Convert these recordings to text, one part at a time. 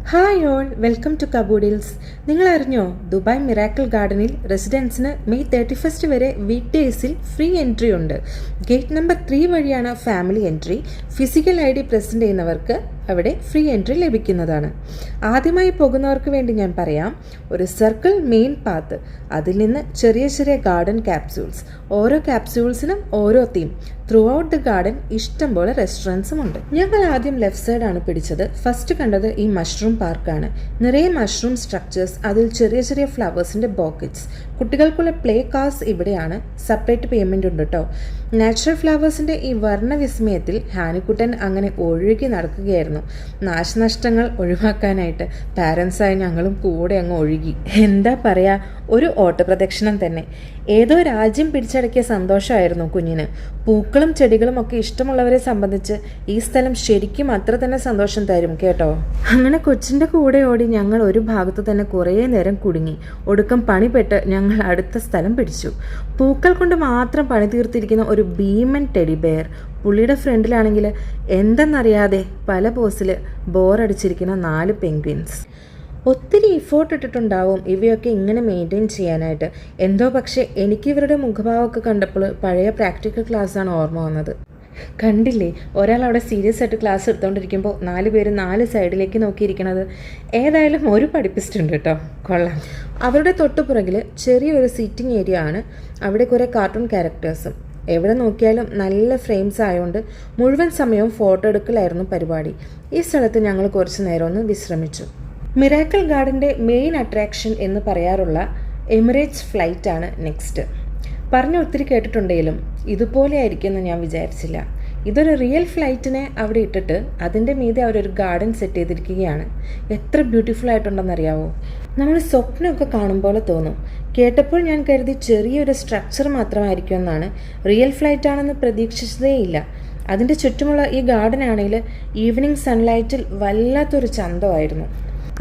Hi all, welcome to Kaboodles. നിങ്ങൾ അറിഞ്ഞോ, Dubai miracle ഗാർഡനിൽ റെസിഡൻസിന് മെയ് 31 വരെ വീക്ക് ഡേയ്സിൽ ഫ്രീ എൻട്രി ഉണ്ട്. ഗേറ്റ് നമ്പർ 3 വഴിയാണ് family entry. Physical ID present ചെയ്യുന്നവർക്ക് അവിടെ ഫ്രീ എൻട്രി ലഭിക്കുന്നതാണ്. ആദ്യമായി പോകുന്നവർക്ക് വേണ്ടി ഞാൻ പറയാം, ഒരു സർക്കിൾ മെയിൻ പാത്ത്, അതിൽ നിന്ന് ചെറിയ ചെറിയ ഗാർഡൻ ക്യാപ്സ്യൂൾസ്, ഓരോ ക്യാപ്സ്യൂൾസിനും ഓരോ theme. Through out the garden ഇഷ്ടംപോലെ റെസ്റ്റോറൻറ്റ്സും ഉണ്ട്. ഞങ്ങൾ ആദ്യം ലെഫ്റ്റ് സൈഡാണ് പിടിച്ചത്. ഫസ്റ്റ് കണ്ടത് ഈ മഷ്റൂം പാർക്കാണ്. നിറയെ മഷ്റൂം സ്ട്രക്ചേഴ്സ്, അതിൽ ചെറിയ ചെറിയ ഫ്ലവേഴ്സിൻ്റെ ബോക്കറ്റ്സ്. കുട്ടികൾക്കുള്ള പ്ലേ കാർസ് ഇവിടെയാണ്. സെപ്പറേറ്റ് പേയ്മെൻ്റ് ഉണ്ട് കേട്ടോ. നാച്ചുറൽ ഫ്ലവേഴ്സിൻ്റെ ഈ വർണ്ണവിസ്മയത്തിൽ ഹാനിക്കുട്ടൻ അങ്ങനെ ഒഴുകി നടക്കുകയായിരുന്നു. നാശനഷ്ടങ്ങൾ ഒഴിവാക്കാനായിട്ട് പാരൻസായി ഞങ്ങളും കൂടെ അങ്ങ് ഒഴുകി. എന്താ പറയുക, ഒരു ഓട്ടപ്രദക്ഷിണം തന്നെ. ഏതോ രാജ്യം പിടിച്ചടക്കിയ സന്തോഷമായിരുന്നു കുഞ്ഞിന്. പൂക്കളും ചെടികളും ഒക്കെ ഇഷ്ടമുള്ളവരെ സംബന്ധിച്ച് ഈ സ്ഥലം ശരിക്കും അത്ര തന്നെ സന്തോഷം തരും കേട്ടോ. അങ്ങനെ കൊച്ചിൻ്റെ കൂടെ ഓടി ഞങ്ങൾ ഒരു ഭാഗത്ത് തന്നെ കുറേ നേരം കുടുങ്ങി. ഒടുക്കം പണിപ്പെട്ട് ഞങ്ങൾ അടുത്ത സ്ഥലം പിടിച്ചു. പൂക്കൾ കൊണ്ട് മാത്രം പണി തീർത്തിരിക്കുന്ന ഒരു ഭീമൻ ടെഡി ബെയർ. പുള്ളിയുടെ ഫ്രണ്ടിലാണെങ്കിൽ എന്തെന്നറിയാതെ പല പോസിൽ ബോറടിച്ചിരിക്കുന്ന 4 പെൻഗ്വിൻസ്. ഒത്തിരി ഇഫോർട്ട് ഇട്ടിട്ടുണ്ടാവും ഇവയൊക്കെ ഇങ്ങനെ മെയിൻറ്റെയിൻ ചെയ്യാനായിട്ട്. എന്തോ പക്ഷേ എനിക്ക് ഇവരുടെ മുഖഭാവമൊക്കെ കണ്ടപ്പോൾ പഴയ പ്രാക്ടിക്കൽ ക്ലാസ്സാണ് ഓർമ്മ വന്നത്. കണ്ടില്ലേ, ഒരാൾ അവിടെ സീരിയസ് ആയിട്ട് ക്ലാസ് എടുത്തുകൊണ്ടിരിക്കുമ്പോൾ 4 പേര് 4 സൈഡിലേക്ക് നോക്കിയിരിക്കണത്. ഏതായാലും ഒരു പഠിപ്പിച്ചിട്ടുണ്ട് കേട്ടോ, കൊള്ളാം. അവരുടെ തൊട്ടുപുറകിൽ ചെറിയൊരു സീറ്റിംഗ് ഏരിയ ആണ്. അവിടെ കുറേ കാർട്ടൂൺ ക്യാരക്ടേഴ്സും. എവിടെ നോക്കിയാലും നല്ല ഫ്രെയിംസ് ആയതുകൊണ്ട് മുഴുവൻ സമയവും ഫോട്ടോ എടുക്കലായിരുന്നു പരിപാടി. ഈ സ്ഥലത്ത് ഞങ്ങൾ കുറച്ച് നേരം ഒന്ന് വിശ്രമിച്ചു. മിറാക്കിൾ ഗാർഡൻ്റെ മെയിൻ അട്രാക്ഷൻ എന്ന് പറയാറുള്ള എമിറേറ്റ്സ് ഫ്ലൈറ്റാണ് നെക്സ്റ്റ്. ഒത്തിരി കേട്ടിട്ടുണ്ടെങ്കിലും ഇതുപോലെ ആയിരിക്കുമെന്ന് ഞാൻ വിചാരിച്ചില്ല. ഇതൊരു റിയൽ ഫ്ലൈറ്റിനെ അവിടെ ഇട്ടിട്ട് അതിൻ്റെ മീതെ അവരൊരു ഗാർഡൻ സെറ്റ് ചെയ്തിരിക്കുകയാണ്. എത്ര ബ്യൂട്ടിഫുൾ ആയിട്ടുണ്ടെന്നറിയാവോ. നമ്മൾ സ്വപ്നമൊക്കെ കാണും പോലെ തോന്നും. കേട്ടപ്പോൾ ഞാൻ കരുതി ചെറിയൊരു സ്ട്രക്ചർ മാത്രമായിരിക്കുമെന്നാണ്. റിയൽ ഫ്ലൈറ്റ് ആണെന്ന് പ്രതീക്ഷിച്ചതേയില്ല. അതിൻ്റെ ചുറ്റുമുള്ള ഈ ഗാർഡൻ ആണെങ്കിൽ ഈവനിങ് സൺലൈറ്റിൽ വല്ലാത്തൊരു ചന്തമായിരുന്നു.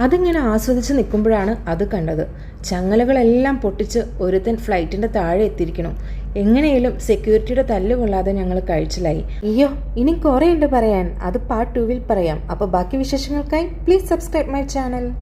അതിങ്ങനെ ആസ്വദിച്ച് നിൽക്കുമ്പോഴാണ് അത് കണ്ടത്. ചങ്ങലകളെല്ലാം പൊട്ടിച്ച് ഒരുത്തൻ ഫ്ലൈറ്റിൻ്റെ താഴെ എത്തിയിരിക്കണം. എങ്ങനെയും സെക്യൂരിറ്റിയുടെ തല്ലുകൊള്ളാതെ ഞങ്ങൾ കഴിച്ചിലായി. അയ്യോ, ഇനി കുറേ ഉണ്ട് പറയാൻ. അത് പാർട്ട് 2 പറയാം. അപ്പോൾ ബാക്കി വിശേഷങ്ങൾക്കായി പ്ലീസ് സബ്സ്ക്രൈബ് മൈ ചാനൽ.